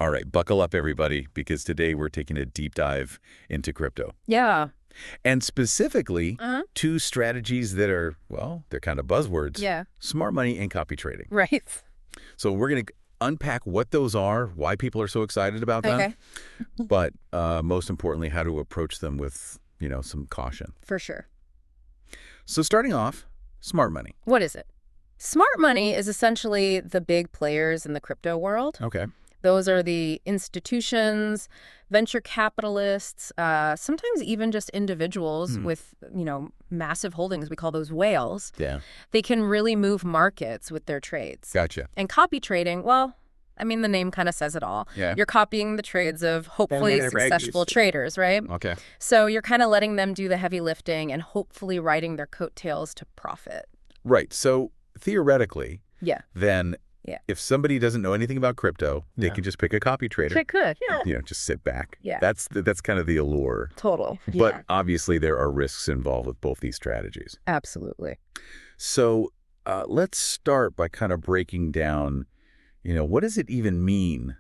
All right, buckle up, everybody, because today we're taking a deep dive into crypto. Yeah. And specifically, Uh-huh. two strategies that are, well, they're kind of buzzwords. Yeah. Smart money and copy trading. Right. So we're going to unpack what those are, why people are so excited about them, Okay. but most importantly, how to approach them with, some caution. For sure. So starting off, smart money. What is it? Smart money is essentially the big players in the crypto world. Okay. Those are the institutions, venture capitalists, sometimes even just individuals with, massive holdings. We call those whales. Yeah. They can really move markets with their trades. Gotcha. And copy trading, well, I mean, the name kind of says it all. Yeah. You're copying the trades of hopefully successful traders, right? Okay. So you're kind of letting them do the heavy lifting and hopefully riding their coattails to profit. Right. So theoretically, Yeah. then Yeah. if somebody doesn't know anything about crypto, they can just pick a copy trader. It could. Yeah. Just sit back. Yeah. That's kind of the allure. Total. But obviously there are risks involved with both these strategies. Absolutely. So let's start by kind of breaking down, what does it even mean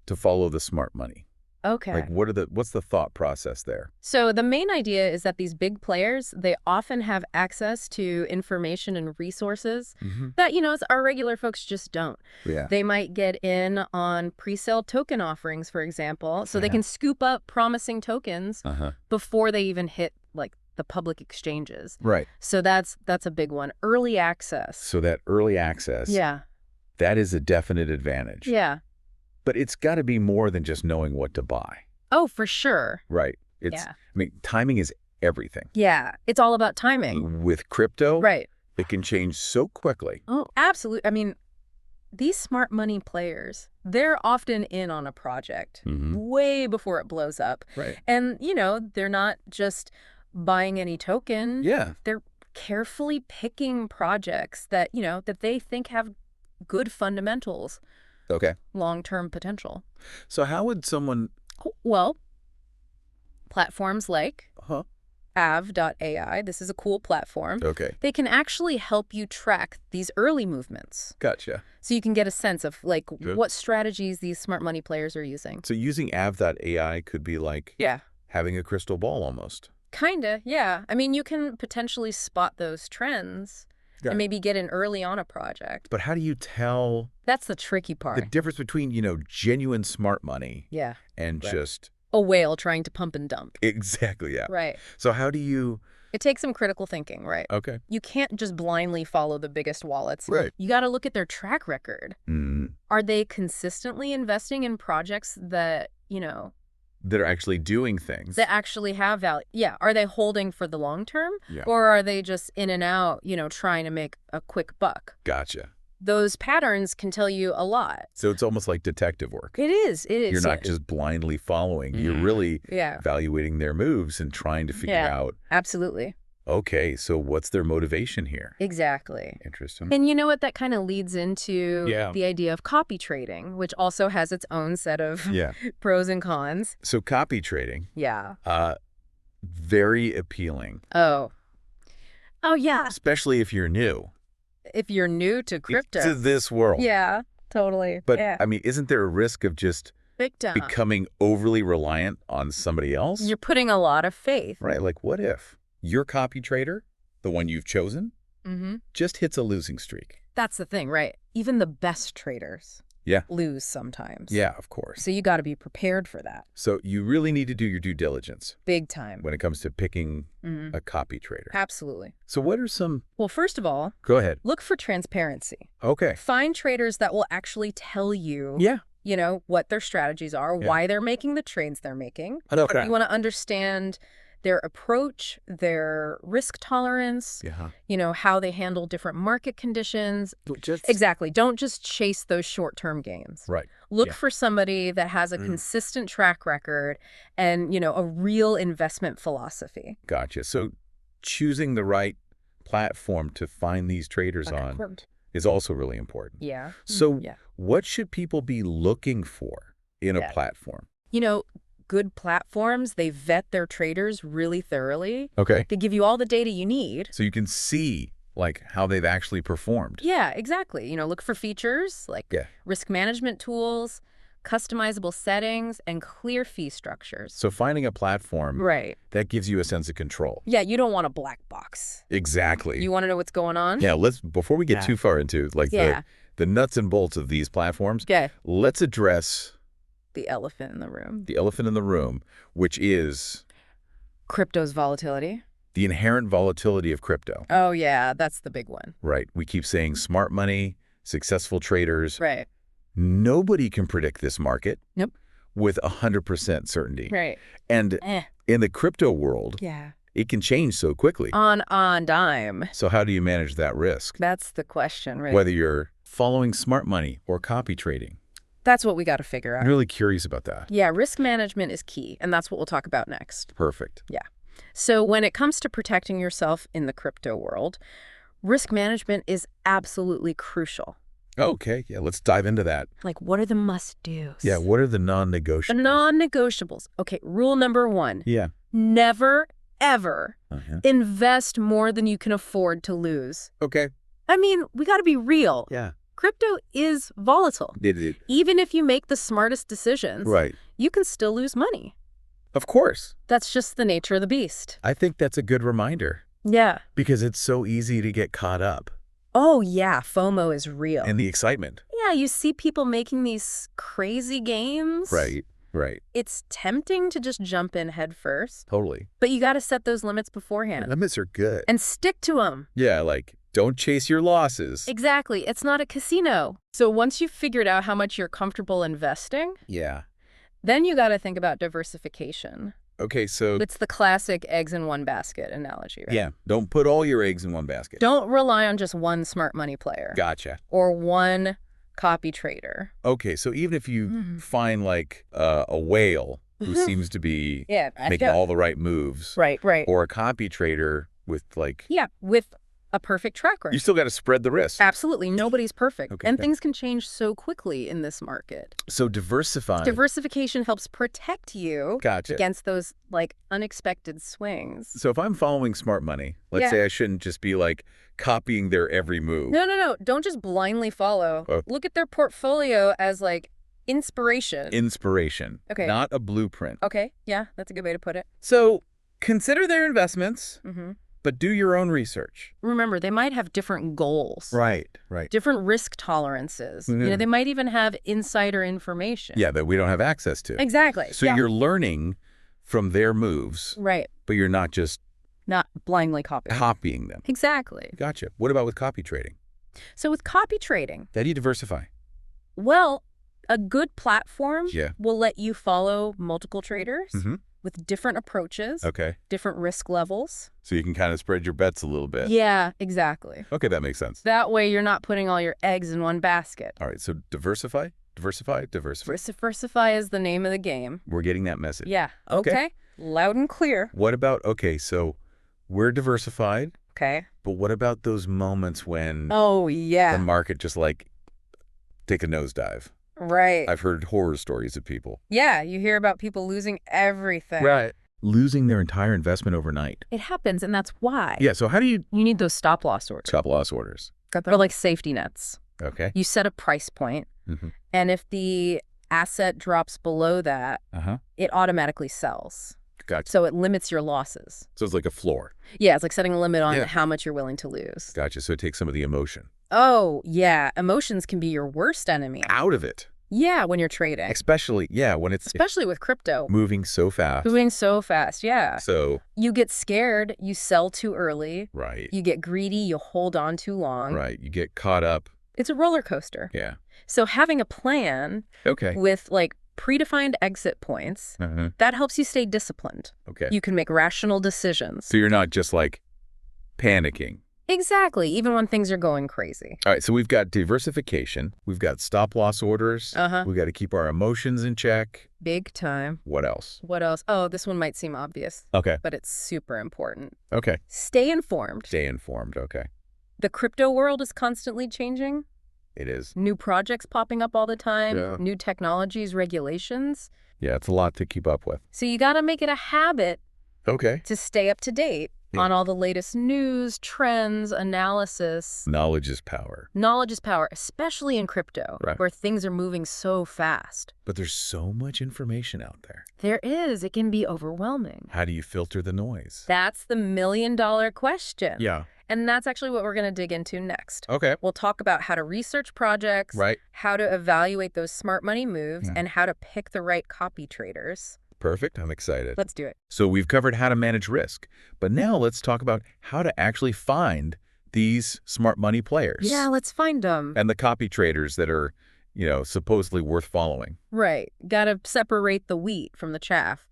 to follow the smart money? Okay. Like what's the thought process there? So the main idea is that these big players, they often have access to information and resources that, our regular folks just don't. Yeah. They might get in on pre-sale token offerings, for example, so they can scoop up promising tokens before they even hit like the public exchanges. Right. So that's a big one. Early access. So that early access, Yeah. that is a definite advantage. Yeah. But it's got to be more than just knowing what to buy. Oh, for sure. Right. Timing is everything. Yeah. It's all about timing. With crypto, Right. it can change so quickly. Oh, absolutely. I mean, these smart money players, they're often in on a project way before it blows up. Right. And, they're not just buying any token. Yeah. They're carefully picking projects that, that they think have good fundamentals. Okay. Long-term potential. So how would someone... Well, platforms like av.ai, this is a cool platform. Okay. They can actually help you track these early movements. Gotcha. So you can get a sense of Good. what strategies these smart money players are using. So using av.ai could be like having a crystal ball almost. Kinda, yeah. I mean, you can potentially spot those trends and maybe get in early on a project. But how do you tell That's the tricky part. the difference between, genuine smart money Yeah. and just... A whale trying to pump and dump. Exactly, yeah. Right. So how do you... It takes some critical thinking, right? Okay. You can't just blindly follow the biggest wallets. Right. You got to look at their track record. Are they consistently investing in projects that, That are actually doing things. that actually have value? Yeah. Are they holding for the long term? Yeah. Or are they just in and out, trying to make a quick buck? Gotcha. Those patterns can tell you a lot. So it's almost like detective work. It is. You're not just blindly following. You're really Yeah. evaluating their moves and trying to figure out, Absolutely. okay, so what's their motivation here? Exactly. Interesting. And you know what? That kind of leads into Yeah. the idea of copy trading, which also has its own set of Yeah. pros and cons. So copy trading, Yeah. very appealing, Oh, yeah. especially if you're new If you're new to crypto. to this world. Yeah, totally. But, yeah. isn't there a risk of just Big time. becoming overly reliant on somebody else? You're putting a lot of faith. Right, like what if your copy trader, the one you've chosen, just hits a losing streak? That's the thing, right? Even the best traders lose sometimes. Yeah, of course. So you got to be prepared for that. So you really need to do your due diligence Big time. when it comes to picking a copy trader. Absolutely. So what are some... Well, first of all, Go ahead. look for transparency. Okay. Find traders that will actually tell you, what their strategies are, why they're making the trades they're making. Okay. You want to understand their approach, their risk tolerance, how they handle different market conditions. Exactly. Don't just chase those short-term gains. Right. Look for somebody that has a consistent track record and, a real investment philosophy. Gotcha. So choosing the right platform to find these traders on is also really important. Yeah. So what should people be looking for in a platform? Good platforms, they vet their traders really thoroughly. Okay. They give you all the data you need. So you can see like how they've actually performed. Yeah, exactly. Look for features like risk management tools, customizable settings, and clear fee structures. So finding a platform that gives you a sense of control. Yeah, you don't want a black box. Exactly. You want to know what's going on? Yeah, before we get too far into the nuts and bolts of these platforms, let's address the elephant in the room. The elephant in the room, which is crypto's volatility. The inherent volatility of crypto. Oh, yeah, that's the big one. Right. We keep saying smart money, successful traders. Right. Nobody can predict this market Nope. with 100% certainty. Right. And in the crypto world, it can change so quickly. On dime. So how do you manage that risk? That's the question, right? Whether you're following smart money or copy trading. That's what we got to figure out. I'm really curious about that. Yeah, risk management is key, and that's what we'll talk about next. Perfect. Yeah. So when it comes to protecting yourself in the crypto world, risk management is absolutely crucial. Okay, yeah, let's dive into that. Like, what are the must-dos? Yeah, what are the non-negotiables? The non-negotiables. Okay, rule number 1. Yeah. Never, ever invest more than you can afford to lose. Okay. I mean, we got to be real. Yeah. Crypto is volatile. Even if you make the smartest decisions, you can still lose money. Of course. That's just the nature of the beast. I think that's a good reminder. Yeah. Because it's so easy to get caught up. Oh, yeah. FOMO is real. And the excitement. Yeah, you see people making these crazy games. Right. It's tempting to just jump in head first. Totally. But you got to set those limits beforehand. Limits are good. And stick to them. Yeah, like, don't chase your losses. Exactly. It's not a casino. So once you've figured out how much you're comfortable investing, then you got to think about diversification. Okay, so it's the classic eggs in one basket analogy, right? Yeah, don't put all your eggs in one basket. Don't rely on just one smart money player. Gotcha. Or one copy trader. Okay, so even if you find like a whale who seems to be making all the right moves. Right. Or a copy trader with like... Yeah, with a perfect track record. You still got to spread the risk. Absolutely. Nobody's perfect. Okay, and things can change so quickly in this market. So diversification helps protect you against those like unexpected swings. So if I'm following smart money, let's say I shouldn't just be like copying their every move. No. Don't just blindly follow. Look at their portfolio as like inspiration. Okay. Not a blueprint. Okay. Yeah, that's a good way to put it. So consider their investments. But do your own research. Remember, they might have different goals. Right. Different risk tolerances. You know, they might even have insider information. Yeah, that we don't have access to. Exactly. So you're learning from their moves. Right. But you're not just... Not blindly copying them. Exactly. Gotcha. What about with copy trading? So with copy trading... How do you diversify? Well, a good platform will let you follow multiple traders. With different approaches, different risk levels. So you can kind of spread your bets a little bit. Yeah, exactly. Okay, that makes sense. That way you're not putting all your eggs in one basket. All right, so diversify. Diversify is the name of the game. We're getting that message. Yeah, okay. Loud and clear. What about, so we're diversified. Okay. But what about those moments when the market just like take a nosedive? Right. I've heard horror stories of people. Yeah, you hear about people losing everything. Right. Losing their entire investment overnight. It happens, and that's why. Yeah, so how do you... You need those stop-loss orders. Stop-loss orders. They're like safety nets. Okay. You set a price point, and if the asset drops below that, it automatically sells. Gotcha. So it limits your losses. So it's like a floor. Yeah, it's like setting a limit on how much you're willing to lose. Gotcha. So it takes some of the emotion. Oh, yeah. Emotions can be your worst enemy. Out of it. Yeah, when you're trading. Especially with crypto. Moving so fast. Yeah. So you get scared, you sell too early. Right. You get greedy, you hold on too long. Right. You get caught up. It's a roller coaster. Yeah. So having a plan with like predefined exit points, that helps you stay disciplined. Okay. You can make rational decisions. So you're not just like panicking. Exactly, even when things are going crazy. All right, so we've got diversification. We've got stop-loss orders. We've got to keep our emotions in check. Big time. What else? Oh, this one might seem obvious. Okay. But it's super important. Okay. Stay informed. Okay. The crypto world is constantly changing. It is. New projects popping up all the time. New technologies, regulations. Yeah, it's a lot to keep up with. So you got to make it a habit to stay up to date. on all the latest news, trends, analysis. Knowledge is power. Knowledge is power, especially in crypto, where things are moving so fast. But there's so much information out there. There is. It can be overwhelming. How do you filter the noise? That's the million-dollar question. Yeah. And that's actually what we're going to dig into next. Okay. We'll talk about how to research projects, how to evaluate those smart money moves, and how to pick the right copy traders. Perfect. I'm excited. Let's do it. So we've covered how to manage risk, but now let's talk about how to actually find these smart money players. Yeah, let's find them. And the copy traders that are, supposedly worth following. Right. Got to separate the wheat from the chaff.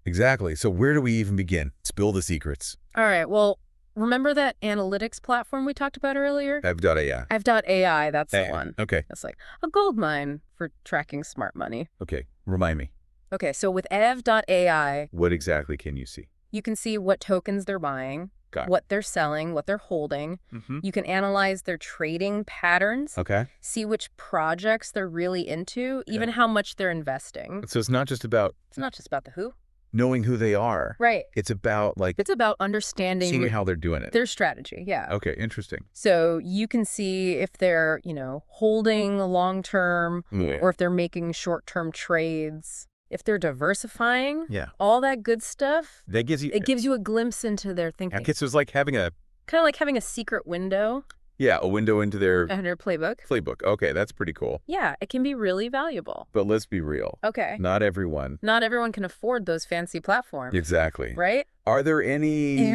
Exactly. So where do we even begin? Spill the secrets. All right. Well, remember that analytics platform we talked about earlier? Ev.ai. Ev.ai, that's the one. Okay. That's like a gold mine for tracking smart money. Okay. Remind me. Okay, so with Ev.ai, what exactly can you see? You can see what tokens they're buying, what they're selling, what they're holding. You can analyze their trading patterns, see which projects they're really into, even how much they're investing. So it's not just about... It's not just about the who. Knowing who they are. Right. It's about It's about understanding... Seeing how they're doing it. Their strategy, yeah. Okay, interesting. So you can see if they're, holding long-term or if they're making short-term trades. If they're diversifying, all that good stuff, that gives you... It gives you a glimpse into their thinking. Okay, so it's like having a... Kind of like having a secret window. Yeah, a window into their... playbook. Playbook. Okay, that's pretty cool. Yeah, it can be really valuable. But let's be real. Okay. Not everyone can afford those fancy platforms. Exactly. Right? Are there any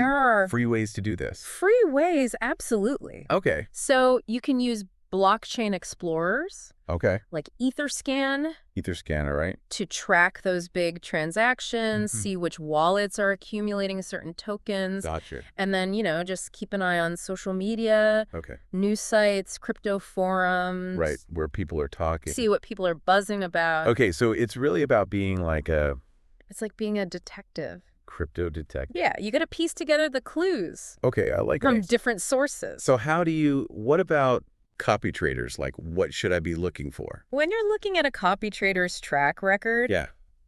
free ways to do this? Free ways, absolutely. Okay. So you can use blockchain explorers. Okay. Like Etherscan. Etherscan, all right. To track those big transactions, see which wallets are accumulating certain tokens. Gotcha. And then, just keep an eye on social media. Okay. News sites, crypto forums. Right, where people are talking. See what people are buzzing about. Okay, so it's really about being like a... It's like being a detective. Crypto detective. Yeah, you got to piece together the clues. Okay, I like from that. different sources. So what about copy traders? Like, what should I be looking for? When you're looking at a copy trader's track record,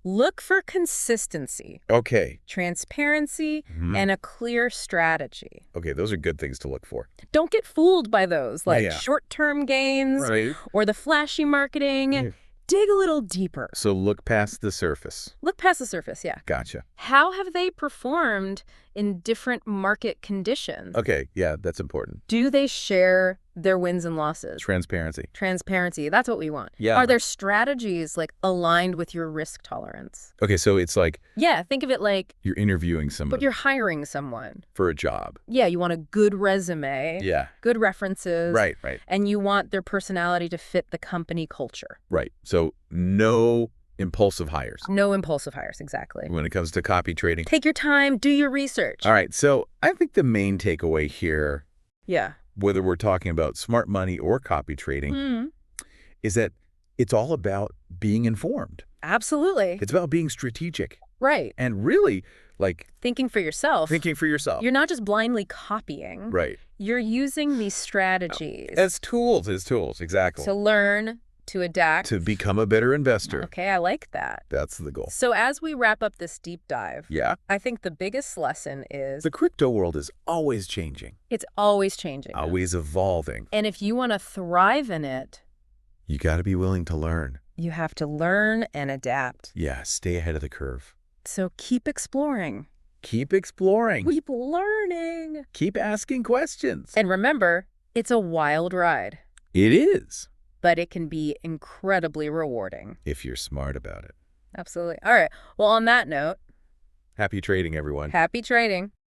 look for consistency. Okay. Transparency and a clear strategy. Okay, those are good things to look for. Don't get fooled by those, like short-term gains or the flashy marketing. Dig a little deeper. So look past the surface. Look past the surface, yeah. Gotcha. How have they performed in different market conditions? Okay, yeah, that's important. Do they share their wins and losses? Transparency. Transparency, that's what we want. Yeah. Are their strategies aligned with your risk tolerance? Okay, so it's like... Yeah, think of it like... You're interviewing someone. But you're hiring someone. For a job. Yeah, you want a good resume. Yeah. Good references. Right. And you want their personality to fit the company culture. Right. So no impulsive hires. No impulsive hires, exactly. When it comes to copy trading. Take your time, do your research. All right, so I think the main takeaway here... Yeah. Whether we're talking about smart money or copy trading, is that it's all about being informed. Absolutely. It's about being strategic. Right. And really, thinking for yourself. Thinking for yourself. You're not just blindly copying. Right. You're using these strategies. As tools, exactly. To learn, to adapt. To become a better investor. Okay, I like that. That's the goal. So as we wrap up this deep dive, I think the biggest lesson is... The crypto world is always changing. It's always changing. Always evolving. And if you want to thrive in it... You got to be willing to learn. You have to learn and adapt. Yeah, stay ahead of the curve. So keep exploring. Keep exploring. Keep learning. Keep asking questions. And remember, it's a wild ride. It is. But it can be incredibly rewarding. If you're smart about it. Absolutely. All right. Well, on that note... Happy trading, everyone. Happy trading.